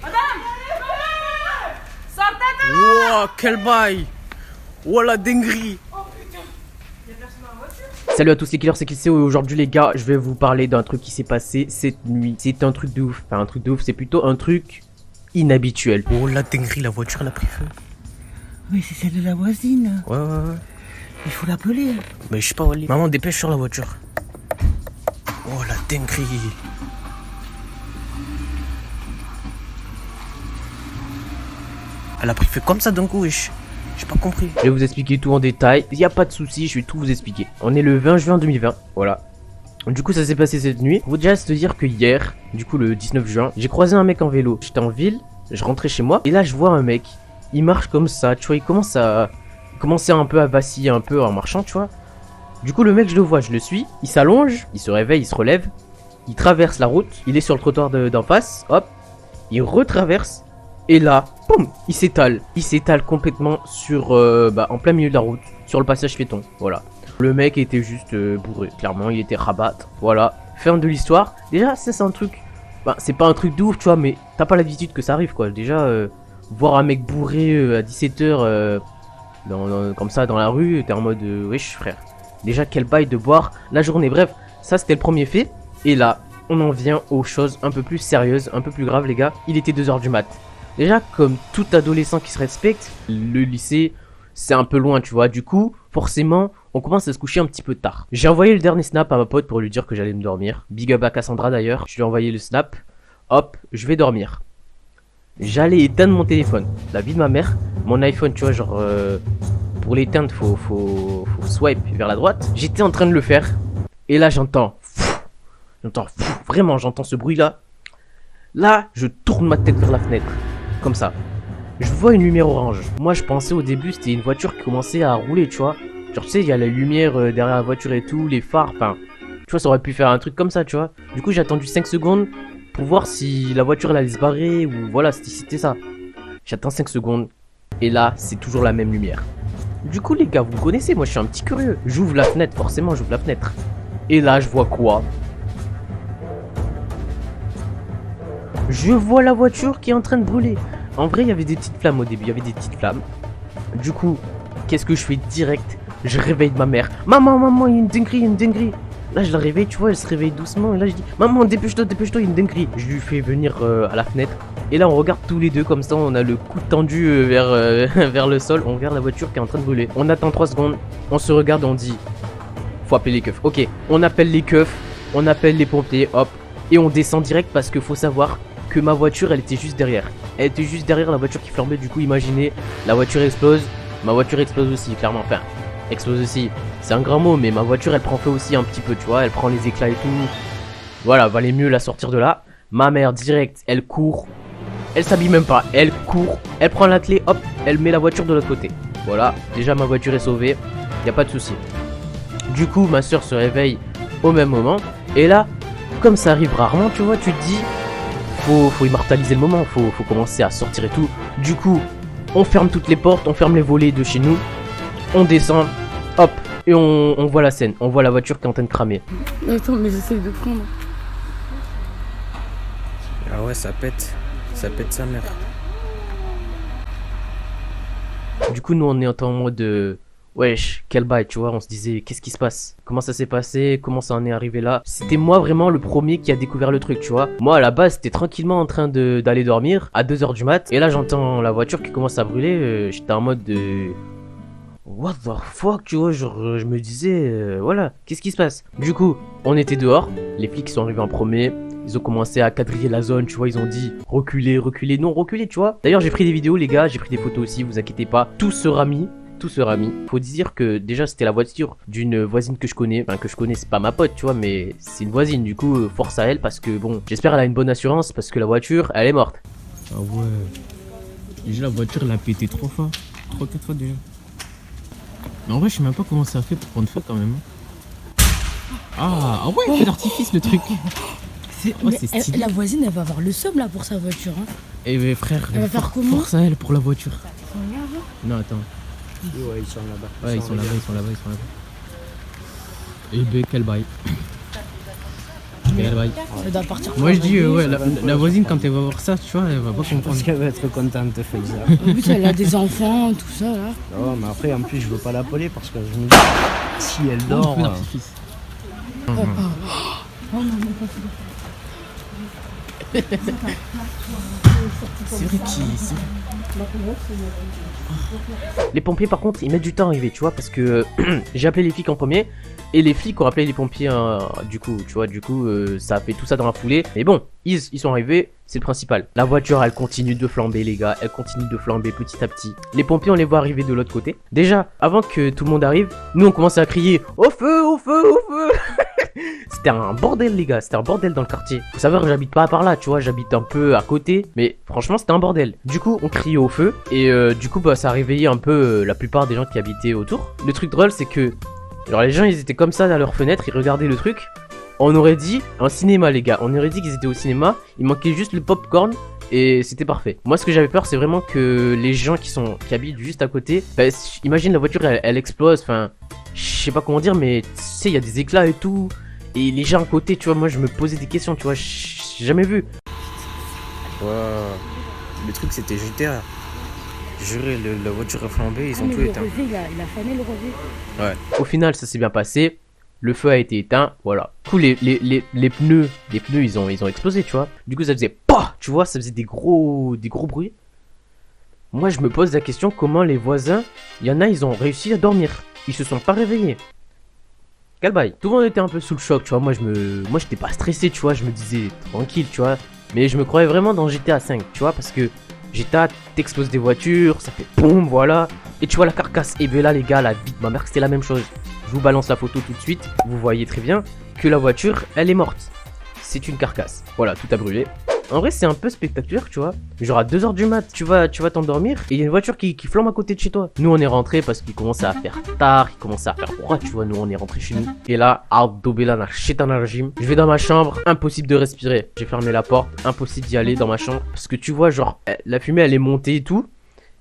Madame. Sortez. Wow, quel bail. Oh la dinguerie. Salut à tous les killers, c'est Kissé. Aujourd'hui les gars, je vais vous parler d'un truc qui s'est passé cette nuit. C'est un truc de ouf. Enfin un truc de ouf, c'est plutôt un truc inhabituel. Oh la dinguerie, la voiture elle a pris feu. Mais c'est celle de la voisine. Ouais. Il faut l'appeler. Mais je sais pas où elle est. Maman, dépêche sur la voiture. Oh la dinguerie. Elle a pris feu comme ça d'un coup, wesh. J'ai pas compris. Je vais vous expliquer tout en détail. Il n'y a pas de souci, je vais tout vous expliquer. On est le 20 juin 2020. Voilà. Du coup, ça s'est passé cette nuit. Faut déjà se dire que hier, du coup, le 19 juin, j'ai croisé un mec en vélo. J'étais en ville, je rentrais chez moi. Et là, je vois un mec. Il marche comme ça, tu vois. Il commençait un peu à vaciller un peu en marchant, tu vois. Du coup, le mec, je le vois, je le suis. Il s'allonge, il se réveille, il se relève. Il traverse la route. Il est sur le trottoir d'en face. Hop. Il retraverse. Et là, boum, il s'étale. Il s'étale complètement sur, en plein milieu de la route, sur le passage piéton. Voilà. Le mec était juste bourré. Clairement, il était rabat. Voilà. Fin de l'histoire. Déjà, ça, c'est un truc. C'est pas un truc de ouf, tu vois, mais t'as pas l'habitude que ça arrive, quoi. Déjà, voir un mec bourré à 17h, comme ça, dans la rue, t'es en mode, wesh, frère. Déjà, quel bail de boire la journée. Bref, ça, c'était le premier fait. Et là, on en vient aux choses un peu plus sérieuses, un peu plus graves, les gars. Il était 2h du mat. Déjà, comme tout adolescent qui se respecte, le lycée, c'est un peu loin, tu vois. Du coup, forcément, on commence à se coucher un petit peu tard. J'ai envoyé le dernier snap à ma pote pour lui dire que j'allais me dormir. Big up à Cassandra d'ailleurs. Je lui ai envoyé le snap. Hop, je vais dormir. J'allais éteindre mon téléphone. La vie de ma mère, mon iPhone, tu vois, genre, pour l'éteindre, faut swipe vers la droite. J'étais en train de le faire. Et là, vraiment, j'entends ce bruit-là. Là, je tourne ma tête vers la fenêtre. Comme ça. Je vois une lumière orange. Moi, je pensais au début, c'était une voiture qui commençait à rouler, tu vois. Genre, tu sais, il y a la lumière derrière la voiture et tout, les phares, enfin... Tu vois, ça aurait pu faire un truc comme ça, tu vois. Du coup, j'ai attendu 5 secondes pour voir si la voiture, elle allait se barrer ou voilà, si c'était ça. J'attends 5 secondes. Et là, c'est toujours la même lumière. Du coup, les gars, vous me connaissez, moi, je suis un petit curieux. J'ouvre la fenêtre, forcément, j'ouvre la fenêtre. Et là, je vois quoi? Je vois la voiture qui est en train de brûler. En vrai, il y avait des petites flammes au début, il y avait des petites flammes. Du coup, qu'est-ce que je fais direct? Je réveille ma mère. Maman, il y a une dinguerie. Là, je la réveille, tu vois, elle se réveille doucement. Et là, je dis, maman, dépêche-toi, il y a une dinguerie. Je lui fais venir à la fenêtre. Et là, on regarde tous les deux comme ça, on a le coude tendu vers le sol. On regarde la voiture qui est en train de brûler. On attend 3 secondes, on se regarde, on dit, faut appeler les keufs. Ok, on appelle les keufs, on appelle les pompiers, hop. Et on descend direct parce qu'il faut savoir que ma voiture, elle était juste derrière. Elle était juste derrière la voiture qui flambait. Du coup, imaginez, la voiture explose. Ma voiture explose aussi, clairement. Enfin, explose aussi. C'est un grand mot, mais ma voiture, elle prend feu aussi un petit peu, tu vois. Elle prend les éclats et tout. Voilà, valait mieux la sortir de là. Ma mère, direct, elle court. Elle s'habille même pas. Elle court. Elle prend la clé, hop, elle met la voiture de l'autre côté. Voilà, déjà ma voiture est sauvée. Y a pas de souci. Du coup, ma soeur se réveille au même moment. Et là, comme ça arrive rarement, tu vois, tu te dis... Faut immortaliser le moment, faut commencer à sortir et tout. Du coup, on ferme toutes les portes, on ferme les volets de chez nous. On descend, hop, et on voit la scène. On voit la voiture qui est en train de cramer. Attends, mais j'essaie de prendre. Ah ouais, ça pète sa mère. Du coup, nous, on est en mode... wesh, quel bail, tu vois, on se disait, qu'est-ce qui se passe? Comment ça s'est passé? Comment ça en est arrivé là? C'était moi vraiment le premier qui a découvert le truc, tu vois. Moi, à la base, j'étais tranquillement en train d'aller dormir à 2h du mat. Et là, j'entends la voiture qui commence à brûler. J'étais en mode de... What the fuck, tu vois, genre, je me disais, voilà, qu'est-ce qui se passe? Du coup, on était dehors. Les flics sont arrivés en premier. Ils ont commencé à quadriller la zone, tu vois, ils ont dit reculez, non, reculez, tu vois. D'ailleurs, j'ai pris des vidéos, les gars, j'ai pris des photos aussi, vous inquiétez pas. Tout sera mis. Faut dire que déjà c'était la voiture d'une voisine que je connais. Enfin que je connais, c'est pas ma pote, tu vois, mais c'est une voisine. Du coup, force à elle parce que bon, j'espère elle a une bonne assurance parce que la voiture, elle est morte. Ah ouais. Déjà la voiture elle a pété 3 fois. 3-4 fois déjà. Mais en vrai je sais même pas comment ça a fait pour prendre feu quand même. Ah ouais, feu d'artifice le truc. C'est stylé. La voisine elle va avoir le seum là pour sa voiture. Hein. Eh mais frère, elle va faire comment? Force à elle pour la voiture. Non attends. Ouais, ils sont là-bas. Ouais, ils sont là-bas. Et ben, quel bail. Bye bye. Elle doit partir. Moi je dis, travailler. ouais, la voisine quand elle va voir ça, tu vois, elle va pas Je pense comprendre. qu'elle va être contente de faire ça. En plus, elle a des enfants, tout ça là. Non, mais après, en plus, je veux pas l'appeler parce que je me dis, si elle dort. Feu d'artifice. Oh non, non, pas C'est vrai qui. Les pompiers par contre ils mettent du temps à arriver, tu vois, parce que j'ai appelé les flics en premier et les flics ont appelé les pompiers du coup, tu vois, ça a fait tout ça dans la foulée. Mais bon, ils sont arrivés, c'est le principal. La voiture elle continue de flamber les gars, elle continue de flamber petit à petit. Les pompiers on les voit arriver de l'autre côté. Déjà, avant que tout le monde arrive, nous on commençait à crier au feu, au feu, au feu. C'était un bordel les gars, c'était un bordel dans le quartier. Faut savoir que j'habite pas par là, tu vois, j'habite un peu à côté, mais franchement c'était un bordel. Du coup on criait au feu et du coup bah ça a réveillé un peu la plupart des gens qui habitaient autour. Le truc drôle c'est que genre les gens ils étaient comme ça à leur fenêtre, ils regardaient le truc. On aurait dit un cinéma les gars, on aurait dit qu'ils étaient au cinéma, il manquait juste le popcorn et c'était parfait. Moi ce que j'avais peur c'est vraiment que les gens qui habitent juste à côté, bah, imagine la voiture elle explose, enfin je sais pas comment dire mais tu sais il y a des éclats et tout. Et les gens à côté, tu vois, moi je me posais des questions, tu vois, j'ai jamais vu. Ouais, le truc c'était GTA. Juré, la voiture a flambé, ils ont mais tout le éteint. relevé, il a fané le relevé. Au final, ça s'est bien passé. Le feu a été éteint, voilà. Du coup, les pneus, ils ont explosé, tu vois. Du coup, ça faisait PAH, tu vois, ça faisait des gros bruits. Moi, je me pose la question, comment les voisins, il y en a, ils ont réussi à dormir. Ils se sont pas réveillés. Quel bail. Tout le monde était un peu sous le choc, tu vois. Moi, j'étais pas stressé, tu vois. Je me disais tranquille, tu vois. Mais je me croyais vraiment dans GTA 5, tu vois, parce que GTA, t'exploses des voitures, ça fait boum, voilà. Et tu vois la carcasse. Et bien là, les gars, la vie de ma mère, c'était la même chose. Je vous balance la photo tout de suite. Vous voyez très bien que la voiture, elle est morte. C'est une carcasse. Voilà, tout a brûlé. En vrai, c'est un peu spectaculaire, tu vois. Genre à 2h du mat, tu vas t'endormir et il y a une voiture qui flambe à côté de chez toi. Nous, on est rentré parce qu'il commençait à faire tard, il commençait à faire froid, tu vois. Nous, on est rentré chez nous. Et là, Ardobelana, Chétana régime. Je vais dans ma chambre, impossible de respirer. J'ai fermé la porte, impossible d'y aller dans ma chambre. Parce que tu vois, genre, la fumée, elle est montée et tout.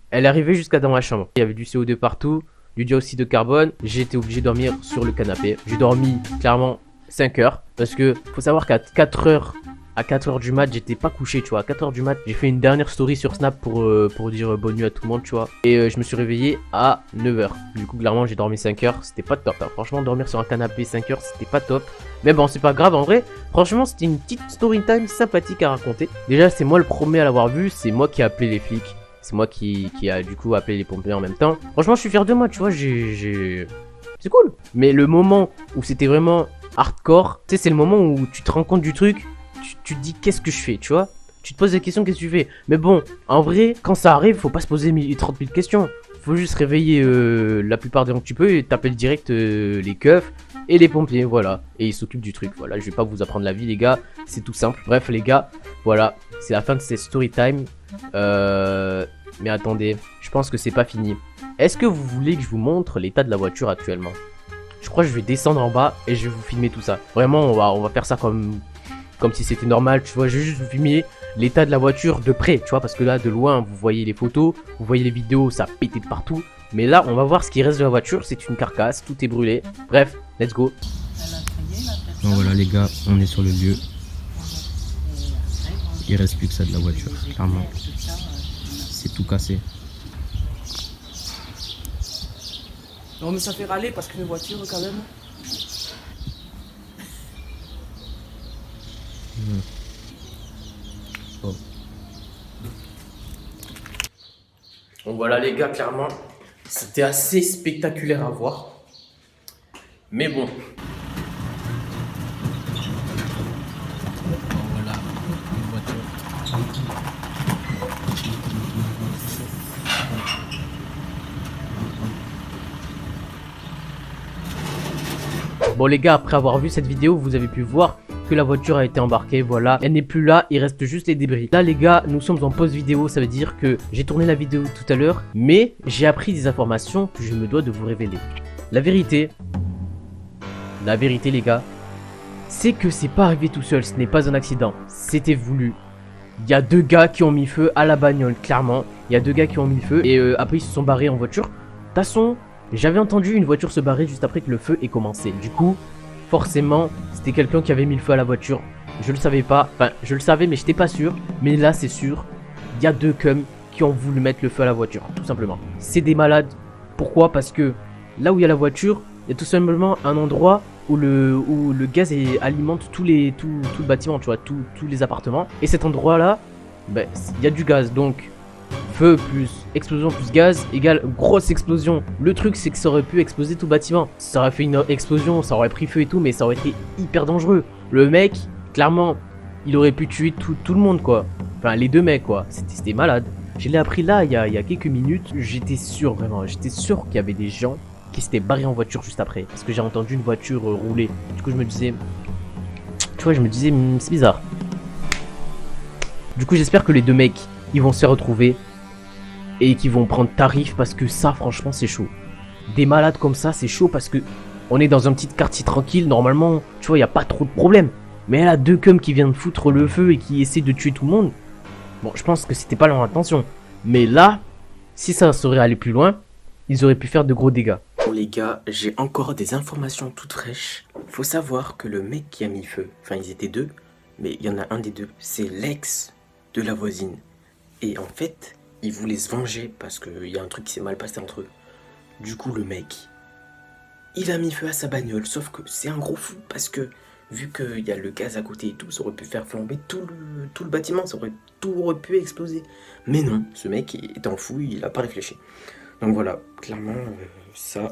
Elle est arrivée jusqu'à dans ma chambre. Il y avait du CO2 partout, du dioxyde de carbone. J'ai été obligé de dormir sur le canapé. J'ai dormi clairement 5 heures. Parce que faut savoir qu'à 4h. À 4h du mat, j'étais pas couché, tu vois. À 4h du mat, j'ai fait une dernière story sur Snap pour dire bonne nuit à tout le monde, tu vois. Et je me suis réveillé à 9h. Du coup, clairement, j'ai dormi 5 heures. C'était pas top, hein. Franchement, dormir sur un canapé 5 heures, c'était pas top. Mais bon, c'est pas grave, en vrai. Franchement, c'était une petite story time sympathique à raconter. Déjà, c'est moi le premier à l'avoir vu. C'est moi qui ai appelé les flics. C'est moi qui a du coup appelé les pompiers en même temps. Franchement, je suis fier de moi, tu vois. C'est cool. Mais le moment où c'était vraiment hardcore, tu sais, c'est le moment où tu te rends compte du truc. Tu te dis qu'est-ce que je fais, tu vois. Tu te poses la question qu'est-ce que tu fais. Mais bon, en vrai, quand ça arrive, faut pas se poser 30 000 questions. Faut juste réveiller la plupart des gens que tu peux et t'appelles direct les keufs et les pompiers, voilà. Et ils s'occupent du truc, voilà. Je vais pas vous apprendre la vie, les gars. C'est tout simple. Bref, les gars, voilà. C'est la fin de cette story time. Mais attendez, je pense que c'est pas fini. Est-ce que vous voulez que je vous montre l'état de la voiture actuellement? Je crois que je vais descendre en bas et je vais vous filmer tout ça. Vraiment, on va faire ça comme si c'était normal, tu vois. Je vais juste vous filmer l'état de la voiture de près, tu vois, parce que là, de loin, vous voyez les photos, vous voyez les vidéos, ça pétait de partout. Mais là, on va voir ce qui reste de la voiture, c'est une carcasse, tout est brûlé. Bref, let's go. Bon voilà les gars, on est sur le lieu. Il reste plus que ça de la voiture, clairement. C'est tout cassé. Non mais ça fait râler parce que mes voitures quand même. Oh. Donc voilà les gars, clairement, c'était assez spectaculaire à voir. Mais bon. Voilà, une voiture. Bon les gars, après avoir vu cette vidéo, vous avez pu voir que la voiture a été embarquée, voilà. Elle n'est plus là, il reste juste les débris. Là les gars, nous sommes en pause vidéo, ça veut dire que j'ai tourné la vidéo tout à l'heure, mais j'ai appris des informations que je me dois de vous révéler. La vérité les gars, c'est que c'est pas arrivé tout seul, ce n'est pas un accident, c'était voulu. Il y a 2 gars qui ont mis feu à la bagnole, clairement. Il y a 2 gars qui ont mis feu et après ils se sont barrés en voiture. De toute façon, j'avais entendu une voiture se barrer juste après que le feu ait commencé. Du coup, forcément, c'était quelqu'un qui avait mis le feu à la voiture. Je le savais pas, enfin, je le savais, mais j'étais pas sûr. Mais là, c'est sûr, il y a 2 cums qui ont voulu mettre le feu à la voiture, tout simplement. C'est des malades. Pourquoi? Parce que là où il y a la voiture, il y a tout simplement un endroit où le gaz alimente tout le bâtiment, tu vois, tous les appartements. Et cet endroit-là, ben, il y a du gaz, donc feu plus explosion plus gaz égale grosse explosion. Le truc, c'est que ça aurait pu exploser tout le bâtiment. Ça aurait fait une explosion, ça aurait pris feu et tout, mais ça aurait été hyper dangereux. Le mec, clairement, il aurait pu tuer tout le monde, quoi. Enfin, les 2 mecs, quoi. C'était malade. Je l'ai appris là, il y a quelques minutes. J'étais sûr, vraiment, j'étais sûr qu'il y avait des gens qui s'étaient barrés en voiture juste après. Parce que j'ai entendu une voiture rouler. Du coup, je me disais... Tu vois, je me disais, c'est bizarre. Du coup, j'espère que les 2 mecs, ils vont se retrouver. Et qu'ils vont prendre tarif parce que ça, franchement, c'est chaud. Des malades comme ça, c'est chaud parce que... On est dans un petit quartier tranquille. Normalement, tu vois, il n'y a pas trop de problèmes. Mais là, 2 cums qui viennent foutre le feu et qui essaient de tuer tout le monde. Bon, je pense que c'était pas leur intention. Mais là, si ça serait allé plus loin, ils auraient pu faire de gros dégâts. Bon les gars, j'ai encore des informations toutes fraîches. Faut savoir que le mec qui a mis feu, enfin ils étaient 2, mais il y en a un des 2, c'est l'ex de la voisine. Et en fait, il voulait se venger parce qu'il y a un truc qui s'est mal passé entre eux. Du coup, le mec, il a mis feu à sa bagnole, sauf que c'est un gros fou parce que vu qu'il y a le gaz à côté et tout, ça aurait pu faire flamber tout le bâtiment, tout aurait pu exploser. Mais non, ce mec est un fou, il a pas réfléchi. Donc voilà, clairement, ça,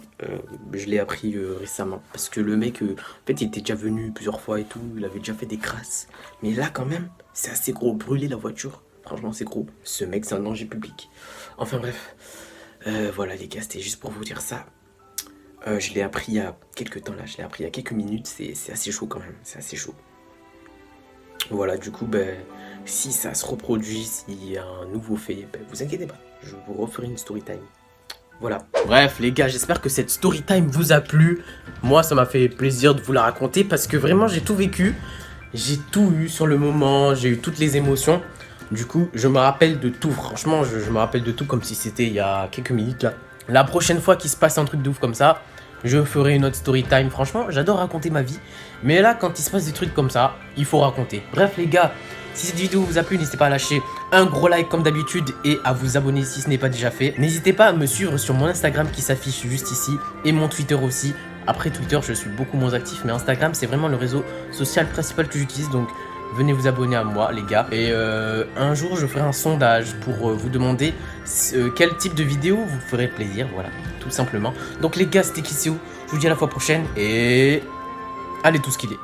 je l'ai appris récemment. Parce que le mec, en fait, il était déjà venu plusieurs fois et tout, il avait déjà fait des crasses. Mais là, quand même, c'est assez gros, brûler la voiture. Franchement, c'est gros. Ce mec, c'est un danger public. Enfin bref, voilà les gars, c'était juste pour vous dire ça. Je l'ai appris il y a quelques temps là, je l'ai appris il y a quelques minutes, c'est assez chaud quand même, c'est assez chaud. Voilà, du coup, ben, si ça se reproduit, s'il y a un nouveau fait, ben, vous inquiétez pas, je vous referai une story time. Voilà. Bref les gars, j'espère que cette story time vous a plu. Moi, ça m'a fait plaisir de vous la raconter parce que vraiment, j'ai tout vécu. J'ai tout eu sur le moment, j'ai eu toutes les émotions. Du coup, je me rappelle de tout, franchement, je me rappelle de tout comme si c'était il y a quelques minutes là. La prochaine fois qu'il se passe un truc de ouf comme ça, je ferai une autre story time. Franchement, j'adore raconter ma vie. Mais là, quand il se passe des trucs comme ça, il faut raconter. Bref les gars, si cette vidéo vous a plu, n'hésitez pas à lâcher un gros like comme d'habitude et à vous abonner si ce n'est pas déjà fait. N'hésitez pas à me suivre sur mon Instagram qui s'affiche juste ici et mon Twitter aussi. Après Twitter, je suis beaucoup moins actif, mais Instagram, c'est vraiment le réseau social principal que j'utilise. Donc venez vous abonner à moi les gars. Et un jour, je ferai un sondage pour vous demander quel type de vidéo vous ferait plaisir. Voilà, tout simplement. Donc les gars, c'était Kissio. Je vous dis à la fois prochaine et allez tous killer.